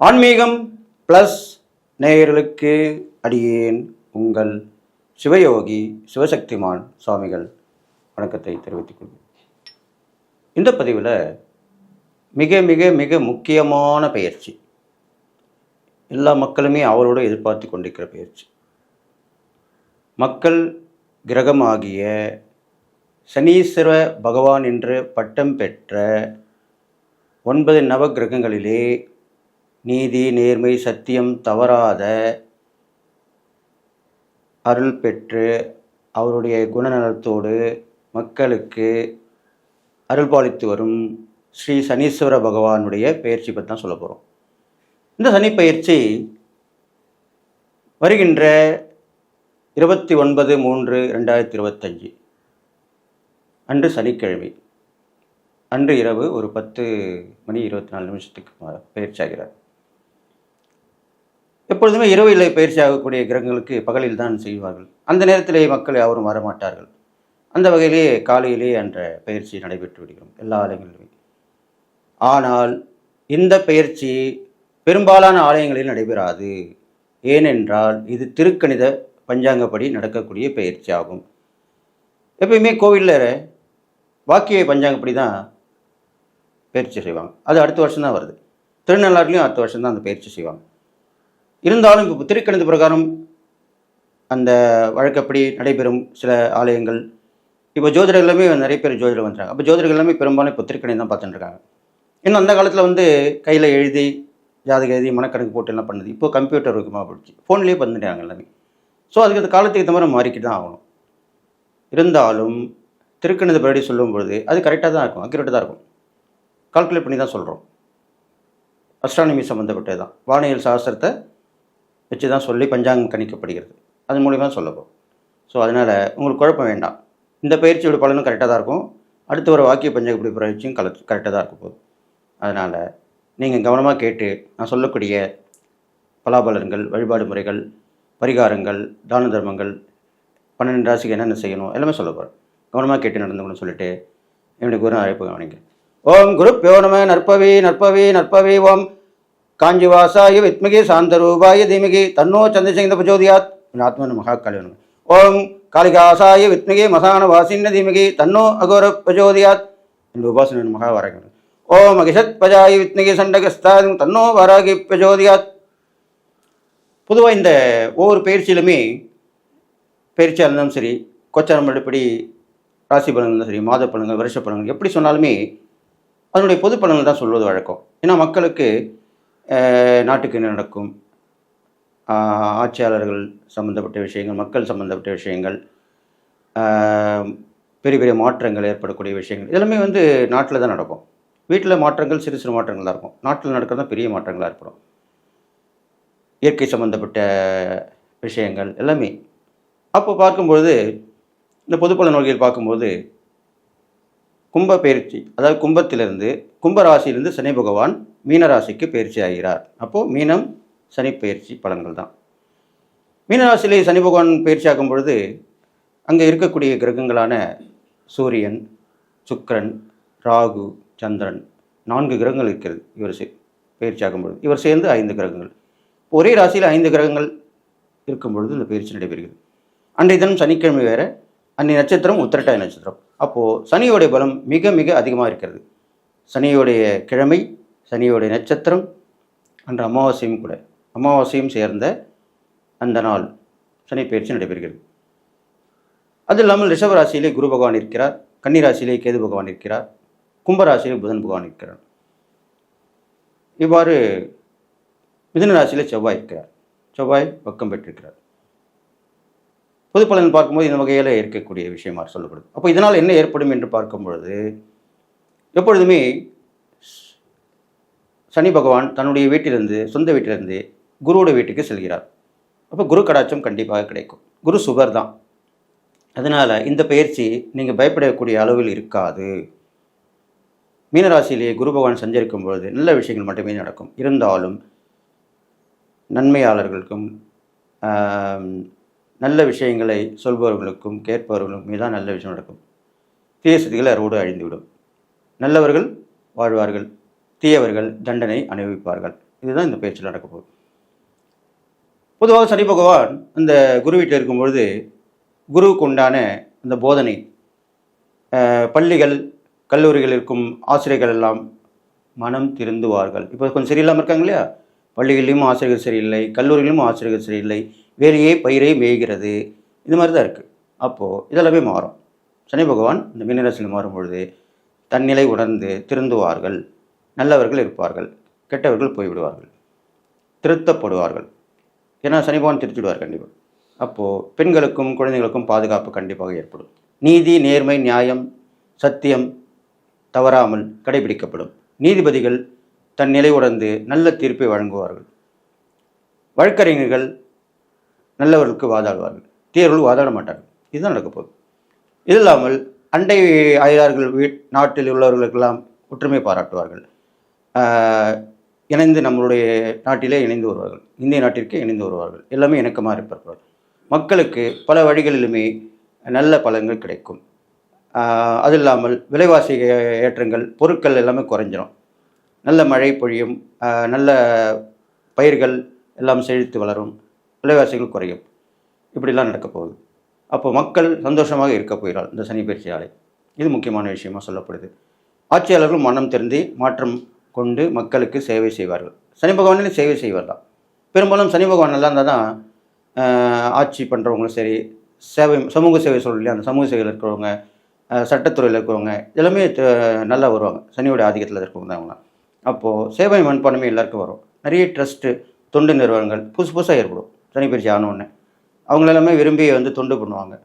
ஆன்மீகம் ப்ளஸ் நேயர்களுக்கு அடியேன் உங்கள் சிவயோகி சிவசக்திமான் சுவாமிகள் வணக்கத்தை தெரிவித்துக் கொள்கிறேன். இந்த பதிவில் மிக மிக மிக முக்கியமான பயிற்சி, எல்லா மக்களுமே அவரோடு எதிர்பார்த்து கொண்டிருக்கிற பயிற்சி. மக்கள் கிரகமாகிய சனீஸ்வர பகவான் என்று பட்டம் பெற்ற 9 நவகிரகங்களிலே நீதி, நேர்மை, சத்தியம் தவறாத அருள் பெற்று அவருடைய குணநலத்தோடு மக்களுக்கு அருள்பாலித்து வரும் ஸ்ரீ சனீஸ்வர பகவானுடைய பயிற்சி பற்றி தான் சொல்ல போகிறோம். இந்த சனி பயிற்சி வருகின்ற 29/3/2025 அன்று சனிக்கிழமை அன்று இரவு ஒரு 10:24 பயிற்சி ஆகிறார். எப்பொழுதுமே இரவில் பயிற்சி ஆகக்கூடிய கிரகங்களுக்கு பகலில் தான் செய்வார்கள். அந்த நேரத்திலே மக்கள் யாரும் வரமாட்டார்கள். அந்த வகையிலே காலையிலே என்ற பயிற்சி நடைபெற்று விடுகிறோம் எல்லா ஆலயங்களிலுமே. ஆனால் இந்த பயிற்சி பெரும்பாலான ஆலயங்களில் நடைபெறாது. ஏனென்றால் இது திருக்கணித பஞ்சாங்கப்படி நடக்கக்கூடிய பயிற்சி ஆகும். எப்பயுமே கோவிலில் வாக்கிய பஞ்சாங்கப்படி தான் பயிற்சி செய்வாங்க. அது அடுத்த வருஷம் தான் வருது. திருநள்ளாறுலையும் அடுத்த வருஷம் தான் அந்த பயிற்சி செய்வாங்க. இருந்தாலும் இப்போ திருக்கணித பிரகாரம் அந்த வழக்கப்படி நடைபெறும் சில ஆலயங்கள், இப்போ ஜோதிடர் எல்லாமே நிறைய பேர் ஜோதிடர் வந்துட்டாங்க. அப்போ ஜோதிடர்கள் எல்லாமே பெரும்பாலும் இப்போ திருக்கணிதம் தான் பார்த்துட்டு இருக்காங்க. இன்னும் அந்த காலத்தில் கையில் எழுதி ஜாதக எழுதி மனக்கணக்கு போட்டு எல்லாம் பண்ணுது. இப்போ கம்ப்யூட்டர் இருக்குமா போயிடுச்சு, ஃபோன்லேயே பண்ணிட்டாங்க எல்லாமே. ஸோ அதுக்கு அந்த காலத்துக்கு ஏற்ற மாதிரி மாறிக்கிட்டு தான் ஆகணும். இருந்தாலும் திருக்கணித படி சொல்லும் பொழுது அது கரெக்டாக தான் இருக்கும், அக்யூரேட்டாக தான் இருக்கும். கால்குலேட் பண்ணி தான் சொல்கிறோம். அஸ்ட்ரானமி சம்மந்தப்பட்டது தான், வானியல் சாஸ்திரத்தை வச்சு தான் சொல்லி பஞ்சாங்கம் கணிக்கப்படுகிறது. அது மூலிமா சொல்லப்போம். ஸோ அதனால் உங்களுக்கு குழப்பம் வேண்டாம். இந்த பயிற்சியோட பலனும் கரெக்டாக தான் இருக்கும். அடுத்து ஒரு வாக்கிய பஞ்சாங்கப்படி பயிற்சியும் கரெக்டாக தான் இருக்க போகுது. அதனால் நீங்கள் கவனமாக கேட்டு நான் சொல்லக்கூடிய பலாபலன்கள், வழிபாடு முறைகள், பரிகாரங்கள், தான தர்மங்கள், 12 ராசிக்கு என்னென்ன செய்யணும் எல்லாமே சொல்ல போகிறேன். கவனமாக கேட்டு நடந்துக்கணும்னு சொல்லிட்டு என்னுடைய குரு அழைப்பு கவனிங்க. ஓம் குருப்யோ நம நற்பவி நற்பவி நற்பவி. ஓம் காஞ்சிவாசாய வித்மகி சாந்தரூபாய தீமகி தன்னோ சந்திரசேகர பிரச்சோதயாத். ஆத்மன மகாகாளி. ஓம் காளிகாசாய வித்மகி மசான வாசின்ன தீமகி தன்னோ அகோர பிரச்சோதயாத். இந்த உபாசன மகாவாராகி. ஓம் அகிஷத் பஜாய வித்மகி சண்டகஸ்தாத் தன்னோ வாராகி பிரச்சோதயாத். பொதுவாக இந்த ஒவ்வொரு பயிற்சியிலுமே, பயிற்சியாக இருந்தாலும் சரி, கோச்சாரம் எப்படி ராசி பலன்கள் இருந்தாலும் சரி, மாத பலன்கள், வருஷ பலன்கள் எப்படி சொன்னாலுமே அதனுடைய பொது பலன்கள் தான் சொல்வது வழக்கம். ஏன்னா மக்களுக்கு நாட்டுக்கு என்ன நடக்கும், ஆட்சியாளர்கள் சம்மந்தப்பட்ட விஷயங்கள், மக்கள் சம்மந்தப்பட்ட விஷயங்கள், பெரிய பெரிய மாற்றங்கள் ஏற்படக்கூடிய விஷயங்கள் இதெல்லாமே நாட்டில் தான் நடக்கும். வீட்டில் மாற்றங்கள் சிறு சிறு மாற்றங்கள் தான் இருக்கும். நாட்டில் நடக்கிறது தான் பெரிய மாற்றங்களாக ஏற்படும். இயற்கை சம்மந்தப்பட்ட விஷயங்கள் எல்லாமே. அப்போ பார்க்கும்பொழுது இந்த பொதுப்பல நோய்கள் பார்க்கும்போது கும்ப பயிற்சி, அதாவது கும்பத்திலிருந்து கும்பராசியிலிருந்து சனி பகவான் மீனராசிக்கு பயிற்சி ஆகிறார். அப்போது மீனம் சனி பயிற்சி பலன்கள் தான். மீனராசியிலே சனி பகவான் பயிற்சி ஆகும் பொழுது அங்கே இருக்கக்கூடிய கிரகங்களான சூரியன், சுக்கிரன், ராகு, சந்திரன் 4 கிரகங்கள் இருக்கிறது. இவர் பயிற்சி ஆகும் பொழுது இவர் சேர்ந்து 5 கிரகங்கள். ஒரே ராசியில் 5 கிரகங்கள் இருக்கும் பொழுது இந்த பயிற்சி நடைபெறுகிறது. அன்றைய தினம் சனிக்கிழமை வேறு, அன்றைய நட்சத்திரம் உத்திரட்டாதி நட்சத்திரம். அப்போது சனியோடைய பலம் மிக மிக அதிகமாக இருக்கிறது. சனியோடைய கிழமை, சனியோடைய நட்சத்திரம், அன்று அமாவாசையும் கூட, அமாவாசையும் சேர்ந்த அந்த நாள் சனி பயிற்சி நடைபெறுகிறது. அது இல்லாமல் ரிஷப ராசியிலே குரு பகவான் இருக்கிறார், கன்னி ராசியிலே கேது பகவான் இருக்கிறார், கும்பராசியிலே புதன் பகவான் இருக்கிறார். இவ்வாறு மிதுன ராசியில் செவ்வாய் இருக்கிறார். செவ்வாய் பக்கம் பெற்றிருக்கிறார். பொது பலன் பார்க்கும்போது இந்த வகையில் இருக்கக்கூடிய விஷயமாக சொல்லப்படுது. அப்போ இதனால் என்ன ஏற்படும் என்று பார்க்கும் பொழுது எப்பொழுதுமே சனி பகவான் தன்னுடைய வீட்டிலிருந்து, சொந்த வீட்டிலிருந்து குருவோட வீட்டுக்கு செல்கிறார். அப்போ குரு கடாட்சம் கண்டிப்பாக கிடைக்கும். குரு சுபர் தான். அதனால் இந்த பயிற்சி நீங்கள் பயப்படக்கூடிய அளவில் இருக்காது. மீனராசியிலேயே குரு பகவான் சஞ்சரிக்கும் பொழுது நல்ல விஷயங்கள் மட்டுமே நடக்கும். இருந்தாலும் நன்மையாளர்களுக்கும் நல்ல விஷயங்களை சொல்பவர்களுக்கும் கேட்பவர்களுக்கும் தான் நல்ல விஷயம் நடக்கும். தீய சக்திகள் அறுவோடு அழிந்துவிடும். நல்லவர்கள் வாழ்வார்கள், தீயவர்கள் தண்டனை அனுபவிப்பார்கள். இதுதான் இந்த பயிற்சியில் நடக்க போகுது. பொதுவாக சனி பகவான் இந்த குரு வீட்டில் இருக்கும்பொழுது குருவுக்கு உண்டான இந்த போதனை பள்ளிகள் கல்லூரிகள் இருக்கும் ஆசிரியர்கள் எல்லாம் மனம் திருந்துவார்கள். இப்போ கொஞ்சம் சரியில்லாமல் இருக்காங்க இல்லையா, பள்ளிகளிலும் ஆசிரியர்கள் சரியில்லை, கல்லூரிகளிலும் ஆசிரியர்கள் சரியில்லை, வேலையே பயிரை மேய்கிறது, இது மாதிரி தான் இருக்குது. அப்போது இதெல்லாமே மாறும். சனி பகவான் இந்த மீனராசியில் மாறும்பொழுது தன்னிலை உணர்ந்து திருந்துவார்கள், நல்லவர்கள் இருப்பார்கள், கெட்டவர்கள் போய்விடுவார்கள், திருத்தப்படுவார்கள். ஏன்னா சனி பகவான் திருத்திடுவார் கண்டிப்பாக. அப்போது பெண்களுக்கும் குழந்தைகளுக்கும் பாதுகாப்பு கண்டிப்பாக ஏற்படும். நீதி, நேர்மை, நியாயம், சத்தியம் தவறாமல் கடைபிடிக்கப்படும். நீதிபதிகள் தன் நிலை உணர்ந்து நல்ல தீர்ப்பை வழங்குவார்கள். வழக்கறிஞர்கள் நல்லவர்களுக்கு வாதாடுவார்கள், தீயவர்கள் வாதாட மாட்டார்கள். இதுதான் நடக்க போகுது. இது இல்லாமல் அண்டை அயலார்கள் நாட்டில் உள்ளவர்களுக்கெல்லாம் ஒற்றுமை பாராட்டுவார்கள். இணைந்து நம்மளுடைய நாட்டிலே இணைந்து வருவார்கள், இந்திய நாட்டிற்கே இணைந்து வருவார்கள். எல்லாமே இணக்கமாக இருப்பார்கள். மக்களுக்கு பல வழிகளிலுமே நல்ல பலன்கள் கிடைக்கும். அது இல்லாமல் விலைவாசி ஏற்றங்கள், பொருட்கள் எல்லாமே குறைஞ்சிடும். நல்ல மழை பொழியும், நல்ல பயிர்கள் எல்லாம் செழித்து வளரும், விலைவாசிகள் குறையும். இப்படிலாம் நடக்க போகுது. அப்போ மக்கள் சந்தோஷமாக இருக்க போகிறாள் இந்த சனி பயிற்சியாலை. இது முக்கியமான விஷயமாக சொல்லப்படுது. ஆட்சியாளர்களும் மனம் திறந்து மாற்றம் கொண்டு மக்களுக்கு சேவை செய்வார்கள். சனி பகவானே சேவை செய்வார் தான். பெரும்பாலும் சனி பகவான் நல்லா இருந்தால் தான் ஆட்சி பண்ணுறவங்களும் சரி, சேவை சமூக சேவை சொல்லலையா, அந்த சமூக சேவையில் இருக்கிறவங்க, சட்டத்துறையில் இருக்கிறவங்க எல்லாமே நல்லா வருவாங்க. சனியோட ஆதிக்கத்தில் இருக்கிறவங்க தான் அவங்களாம். அப்போது சேவை மண்பான்மை எல்லாருக்கும் வரும். நிறைய ட்ரஸ்ட்டு, தொண்டு நிறுவனங்கள் புதுசாக ஏற்படும் சனி பயிற்சி ஆனோடனே. அவங்க எல்லாமே விரும்பி தொண்டு பண்ணுவாங்க.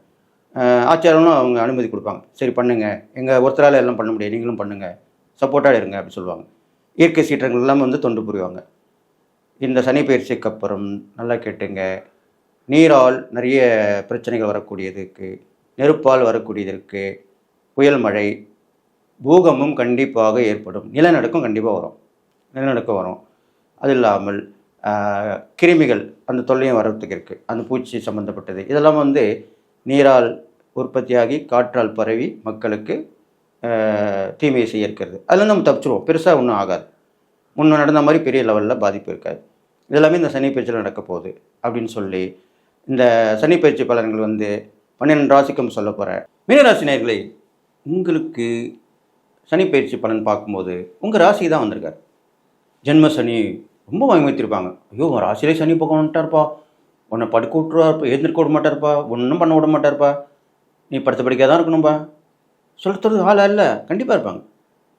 ஆட்சியாளர்களும் அவங்க அனுமதி கொடுப்பாங்க. சரி பண்ணுங்கள், எங்கள் ஒருத்தரால் எல்லாம் பண்ண முடியாது, நீங்களும் பண்ணுங்கள், சப்போர்ட்டாக இருங்க அப்படி சொல்லுவாங்க. இயற்கை சீற்றங்கள் எல்லாம் தொண்டு புரிவாங்க. இந்த சனி பயிற்சிக்கு அப்புறம் நல்லா கேட்டுங்க, நீரால் நிறைய பிரச்சனைகள் வரக்கூடியதுக்கு, நெருப்பால் வரக்கூடியதற்கு, புயல் மழை, பூகம்பம் கண்டிப்பாக ஏற்படும், நிலநடுக்கம் கண்டிப்பாக வரும், நிலநடுக்கம் வரும். அது இல்லாமல் கிருமிகள் அந்த தொல்லையும் வரத்துக்கு இருக்குது. அந்த பூச்சி சம்மந்தப்பட்டது இதெல்லாம் நீரால் உற்பத்தியாகி காற்றால் பரவி மக்களுக்கு தீமையை செய்ய இருக்கிறது. அதில் நம்ம தப்பிச்சிருவோம், பெருசாக ஒன்றும் ஆகாது, முன்ன நடந்த மாதிரி பெரிய லெவலில் பாதிப்பு இருக்காது. இதெல்லாமே இந்த சனி பயிற்சியில் நடக்க போகுது அப்படின்னு சொல்லி இந்த சனி பயிற்சி பலன்கள் 12 ராசிக்கும் சொல்ல போகிறேன். மீனராசி நேயர்களே, உங்களுக்கு சனி பயிற்சி பலன் பார்க்கும்போது உங்கள் ராசி தான் வந்திருக்கார். ஜென்ம சனி ரொம்ப பயமுறுத்திருப்பாங்க. ஐயோ உன் ராசியிலே சனி பக்கம் வந்துட்டார்ப்பா, உன்னை படுக்க விட்டுருவார்ப்பா, எழுந்திருக்க விட மாட்டார்ப்பா, ஒன்றும் பண்ண விட மாட்டார்ப்பா, நீ படுத்த படிக்காக தான் இருக்கணும்பா சொல்கிறது ஆளா இல்லை, கண்டிப்பாக இருப்பாங்க.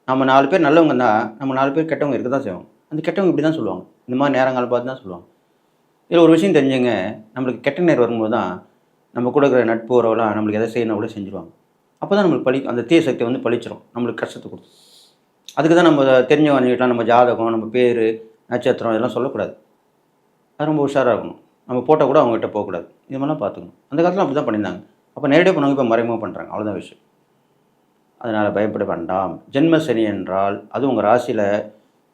நம்ம 4 பேர் நல்லவங்க தான், நம்ம 4 பேர் கெட்டவங்க இருக்க தான் செய்வோம். அந்த கெட்டவங்க இப்படி தான் சொல்லுவாங்க, இந்த மாதிரி நேரங்கள் பார்த்து தான் சொல்லுவாங்க. இதில் ஒரு விஷயம் தெரிஞ்சுங்க, நம்மளுக்கு கெட்ட நேரம் வரும்போது தான் நம்ம கூட இருக்கிற நட்பு உறவுலாம் நம்மளுக்கு எதை செய்யணும் கூட செஞ்சுருவாங்க. அப்போ தான் நம்மளுக்கு அந்த தீய சக்தி பழிச்சிடும், நம்மளுக்கு கஷ்டத்தை கொடுக்கும். அதுக்கு தான் நம்ம தெரிஞ்சவங்கலாம் நம்ம ஜாதகம், நம்ம பேர், நட்சத்திரம் இதெல்லாம் சொல்லக்கூடாது. அது ரொம்ப உஷாராக இருக்கணும். நம்ம போட்டால் கூட அவங்ககிட்ட போகக்கூடாது. இது மாதிரிலாம் பார்த்துக்கணும். அந்த காலத்தில் அப்படி தான் பண்ணியிருந்தாங்க. அப்போ நேரடியாக பண்ணவங்க இப்போ மறைமுகமாக பண்ணுறாங்க, அவ்வளோதான் விஷயம். அதனால் பயப்பட வேண்டாம். ஜென்ம சனி என்றால் அது உங்கள் ராசியில்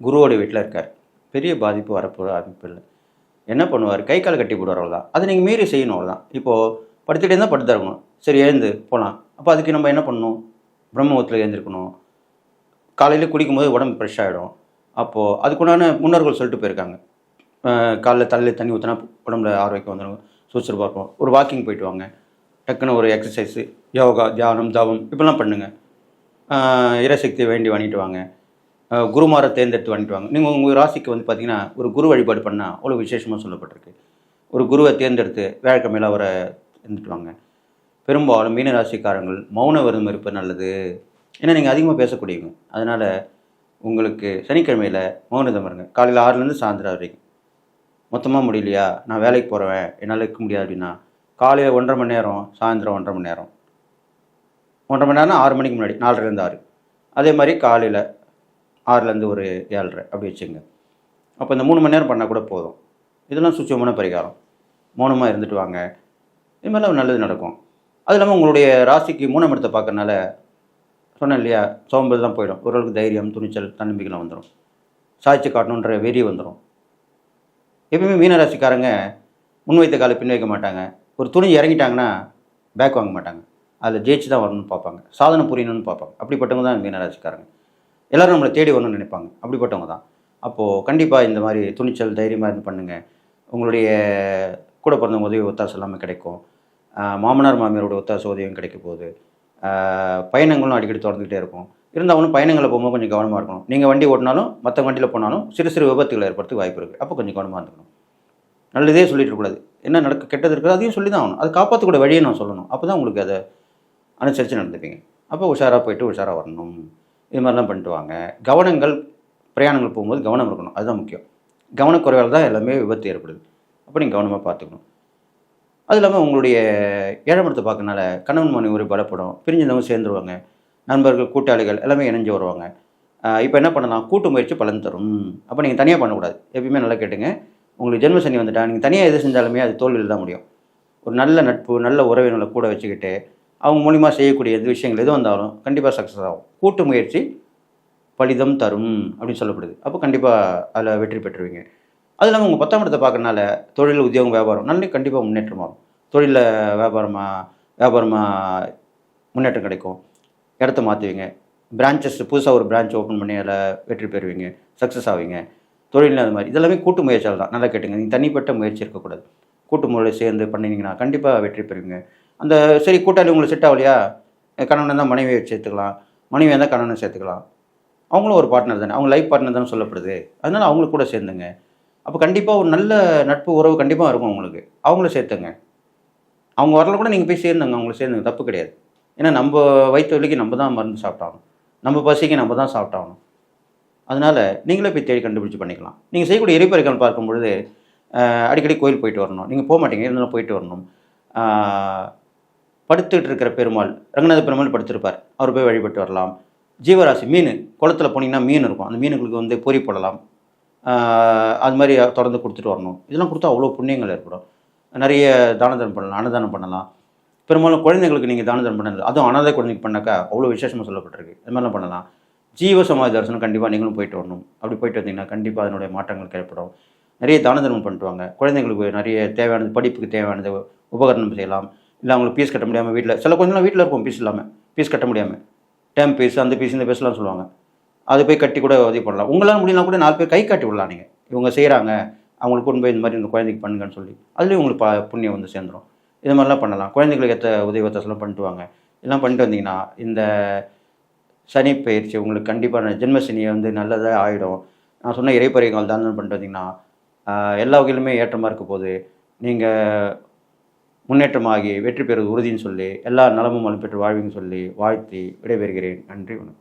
குருவோட வீட்டில் இருக்கார். பெரிய பாதிப்பு வரப்போகிற அமைப்பு இல்லை. என்ன பண்ணுவார், கை கால் கட்டி போடுவார், அவ்வளோதான். அதை நீங்கள் மீறி செய்யணும், அவ்வளோதான். இப்போது படுத்துகிட்டே இருந்தால் படுத்து இருக்கணும், சரி எழுந்து போகலாம். அப்போ அதுக்கு நம்ம என்ன பண்ணணும், பிரம்மமுகத்தில் எழுந்திருக்கணும். காலையில் குடிக்கும்போது உடம்பு ஃப்ரெஷ் ஆகிடும். அப்போது அதுக்குண்டான முன்னோர்கள் சொல்லிட்டு போயிருக்காங்க, காலைல தண்ணி ஊற்றினா உடம்புல ஆரோக்கியம் வந்துடும், சுறுசுறுப்பாக இருக்கும். ஒரு வாக்கிங் போயிட்டு வாங்க, டக்குன்னு ஒரு எக்ஸசைஸு, யோகா, தியானம், தவம் இப்படிலாம் பண்ணுங்கள். இறைசக்தியை வேண்டி வாங்கிட்டு வாங்க, குருமாரை தேர்ந்தெடுத்து வாங்கிட்டு வாங்க. நீங்கள் உங்கள் ராசிக்கு பார்த்தீங்கன்னா ஒரு குரு வழிபாடு பண்ணால் அவ்வளோ விசேஷமாக சொல்லப்பட்டிருக்கு. ஒரு குருவை தேர்ந்தெடுத்து வியாழக்கிழமையில் அவரை இருந்துட்டு வாங்க. பெரும்பாலும் மீன ராசிக்காரங்கள் மௌன விரதம் இருப்பது நல்லது. ஏன்னா நீங்கள் அதிகமாக பேசக்கூடியவங்க. அதனால் உங்களுக்கு சனிக்கிழமையில் மௌனதம் இருங்க. காலையில் 6லேருந்து சாயந்தரம் வரைக்கும். மொத்தமாக முடியலையா, நான் வேலைக்கு போகிறேன், என்னால் இருக்க முடியாது அப்படின்னா காலையில் 1.5 மணி நேரம், சாயந்தரம் 1.5 மணி நேரம். 1.5 மணி நேரம்னா 6 மணிக்கு முன்னாடி, 4லேருந்து 6. அதே மாதிரி காலையில் 6லேருந்து ஒரு 7:30 அப்படி வச்சுங்க. அப்போ இந்த 3 மணி நேரம் பண்ணால் கூட போதும். இதெல்லாம் சுச்சமான பரிகாரம். மௌனமாக இருந்துட்டு வாங்க, இது மாதிரிலாம் நல்லது நடக்கும். அது இல்லாமல் உங்களுடைய ராசிக்கு 3ஆம் இடத்தை பார்க்கறனால சொன்னேன் இல்லையா, சோம்பல் தான் போயிடும். ஓரளவுக்கு தைரியம், துணிச்சல், தன்னம்பிக்கைலாம் வந்துடும். சாய்ச்சி காட்டணுன்ற வெறி வந்துடும். எப்பவுமே மீனராசிக்காரங்க முன் வைத்த காலை பின் வைக்க மாட்டாங்க. ஒரு துணி இறங்கிட்டாங்கன்னா பேக் வாங்க மாட்டாங்க. அதில் ஜெயிச்சு தான் வரணும்னு பார்ப்பாங்க, சாதனை புரியணும்னு பார்ப்பாங்க. அப்படிப்பட்டவங்க தான் மீனராசிக்காரங்க. எல்லோரும் நம்மளை தேடி வரணும்னு நினைப்பாங்க. அப்படிப்பட்டவங்க தான். அப்போது கண்டிப்பாக இந்த மாதிரி துணிச்சல் தைரியமாக இருந்து பண்ணுங்கள். உங்களுடைய கூட பிறந்தவங்க உதவி ஒத்தாசை எல்லாமே கிடைக்கும். மாமனார் மாமியாரோட ஒத்தாசை உதவியும் கிடைக்க போகுது. பயணங்களும் அடிக்கடி தொடர்ந்துகிட்டே இருக்கும். இருந்தாலும் பயணங்களில் போகும்போது கொஞ்சம் கவனமாக இருக்கணும். நீங்கள் வண்டி ஓட்டினாலும் மற்ற வண்டியில் போனாலும் சிறு சிறு விபத்துகள் ஏற்படுறதுக்கு வாய்ப்பு இருக்குது. அப்போ கொஞ்சம் கவனமாக இருந்துக்கணும். நல்லதே சொல்லிட்டு இருக்கக்கூடாது. என்ன கெட்டது இருக்குது அதையும் சொல்லி தான் ஆகணும். அதை காப்பாற்றக்கூடிய வழியை நான் சொல்லணும். அப்போ தான் உங்களுக்கு அதை அனுசரித்து நடந்துப்பீங்க. அப்போ உஷாராக போயிட்டு உஷாராக வரணும். இது மாதிரிலாம் பண்ணிட்டு வாங்க. கவனங்கள் பிரயாணங்கள் போகும்போது கவனம் இருக்கணும். அதுதான் முக்கியம். கவனக்குறைவால் தான் எல்லாமே விபத்து ஏற்படுது. அப்போ நீங்கள் கவனமாக பார்த்துக்கணும். அது இல்லாமல் உங்களுடைய 7ஆம் இடத்தை பார்க்கறனால கணவன் மனைவி ஒரு பலப்படும். பிரிஞ்சிருந்தவங்க சேர்ந்துருவாங்க. நண்பர்கள், கூட்டாளிகள் எல்லாமே இணைஞ்சு வருவாங்க. இப்போ என்ன பண்ணலாம்? கூட்டு முயற்சி பலன் தரும். அப்போ நீங்கள் தனியாக பண்ணக்கூடாது. எப்பயுமே நல்லா கேட்டுங்க. உங்களுக்கு ஜென்ம சனி வந்துட்டா நீங்கள் தனியாக எது செஞ்சாலுமே அது தோல்வியில் தான் முடியும். ஒரு நல்ல நட்பு, நல்ல உறவினர்களை கூட வச்சுக்கிட்டு அவங்க மூலிமா செய்யக்கூடிய எது விஷயங்கள் எது வந்தாலும் கண்டிப்பாக சக்ஸஸ் ஆகும். கூட்டு முயற்சி பலிதம் தரும் அப்படின்னு சொல்லப்படுது. அப்போ கண்டிப்பாக அதில் வெற்றி பெற்றுருவீங்க. அது இல்லாமல் உங்கள் 10ஆம் இடத்தை பார்க்கறனால தொழில், உத்தியோகம், வியாபாரம் நல்ல கண்டிப்பாக முன்னேற்றமாகும். தொழிலில் வியாபாரமாக முன்னேற்றம் கிடைக்கும். இடத்த மாற்றுவீங்க. பிரான்ச்சஸ் புதுசாக ஒரு பிரான்ச் ஓப்பன் பண்ணி அதில் வெற்றி பெறுவீங்க. சக்ஸஸ் ஆவீங்க. தொழிலில் அது மாதிரி இதெல்லாமே கூட்டு முயற்சியால் தான். நல்லா கேட்டுங்க. நீங்கள் தனிப்பட்ட முயற்சி இருக்கக்கூடாது. கூட்டு முறையில் சேர்ந்து பண்ணிங்கன்னா கண்டிப்பாக வெற்றி பெறுவீங்க. அந்த சரி கூட்டாளி உங்களுக்கு செட் ஆகலையா? கணவனை தான் மனைவியை சேர்த்துக்கலாம். மனைவியாக இருந்தால் கணவனை சேர்த்துக்கலாம். அவங்களும் ஒரு பார்ட்னர் தானே. அவங்க லைஃப் பார்ட்னர் தானே சொல்லப்படுது. அதனால் அவங்களுக்கு கூட சேர்ந்துங்க. அப்போ கண்டிப்பாக ஒரு நல்ல நட்பு உறவு கண்டிப்பாக இருக்கும் உங்களுக்கு. அவங்கள சேர்த்துங்க. அவங்க வரல கூட நீங்கள் போய் சேர்ந்துங்க. அவங்கள சேர்ந்துங்க. தப்பு கிடையாது. ஏன்னா நம்ம வயிற்று வலிக்கு நம்ம தான் மருந்து சாப்பிட்டாகணும். நம்ம பசிக்கு நம்ம தான் சாப்பிட்டாகணும். அதனால் நீங்களே போய் தேடி கண்டுபிடிச்சி பண்ணிக்கலாம். நீங்கள் செய்யக்கூடிய எரிபொருட்கள் பார்க்கும்பொழுது அடிக்கடி கோயில் போயிட்டு வரணும். நீங்கள் போக மாட்டீங்க, இருந்தாலும் போயிட்டு வரணும். படுத்துக்கிட்டு இருக்கிற பெருமாள், ரங்கநாத பெருமாள் படுத்திருப்பார். அவர் போய் வழிபட்டு வரலாம். ஜீவராசி மீன், குளத்தில் போனீங்கன்னா மீன் இருக்கும். அந்த மீனுங்களுக்கு வந்து பொறி போடலாம். அது மாதிரி தொடர்ந்து கொடுத்துட்டு வரணும். இதெல்லாம் கொடுத்தா அவ்வளோ புண்ணியங்கள் ஏற்படும். நிறைய தான தர்மம் பண்ணலாம், அன்னதானம் பண்ணலாம். பெரும்பாலும் குழந்தைங்களுக்கு நீங்கள் தான தர்மம் பண்ணது, அதுவும் அனாதை குழந்தைக்கு பண்ணாக்கா அவ்வளோ விசேஷமாக சொல்லப்பட்டிருக்கு. இது மாதிரிலாம் பண்ணலாம். ஜீவ சமாதி தரிசனம் கண்டிப்பாக நீங்களும் போயிட்டு வரணும். அப்படி போயிட்டு வந்தீங்கன்னா கண்டிப்பாக அதனுடைய மாற்றங்கள் ஏற்படும். நிறைய தான தர்மம் பண்ணிட்டு வாங்க. குழந்தைங்களுக்கு நிறைய தேவையானது, படிப்புக்கு தேவையானது உபகரணம் செய்யலாம். இல்லை அவங்களுக்கு ஃபீஸ் கட்ட முடியாமல் வீட்டில் சில குழந்தைலாம் வீட்டில் இருக்கும் ஃபீஸ் இல்லாமல், ஃபீஸ் கட்ட முடியாமல் டேம் ஃபீஸ், அந்த ஃபீஸ், இந்த ஃபீஸ்லாம் சொல்லுவாங்க. அது போய் கட்டி கூட உதவி பண்ணலாம். உங்களால் முடியலாம் கூட 4 பேர் கை காட்டி விடலாம். நீங்கள் இவங்க செய்கிறாங்க, அவங்களுக்கு கொண்டு போய் இந்த மாதிரி இந்த குழந்தைக்கு பண்ணுங்கன்னு சொல்லி அதுலேயும் உங்களுக்கு புண்ணியம் வந்து சேர்ந்துடும். இது மாதிரிலாம் பண்ணலாம். குழந்தைங்களுக்கு ஏற்ற உதவி ஒத்தாசெல்லாம் பண்ணிட்டு வாங்க. இதெல்லாம் பண்ணிட்டு வந்தீங்கன்னா இந்த சனி பயிற்சி உங்களுக்கு கண்டிப்பாக ஜென்ம சனியை வந்து நல்லதாக ஆகிடும். நான் சொன்ன இறைப்பறிகள் தானம் பண்ணிட்டு வந்தீங்கன்னா எல்லா வகையிலுமே ஏற்றமாக இருக்க போது நீங்கள் முன்னேற்றமாகி வெற்றி பெறுவது உறுதின்னு சொல்லி எல்லா நலமும் வளம் பெற்று வாழ்வீங்கன்னு சொல்லி வாழ்த்தி விடைபெறுகிறேன். நன்றி, வணக்கம்.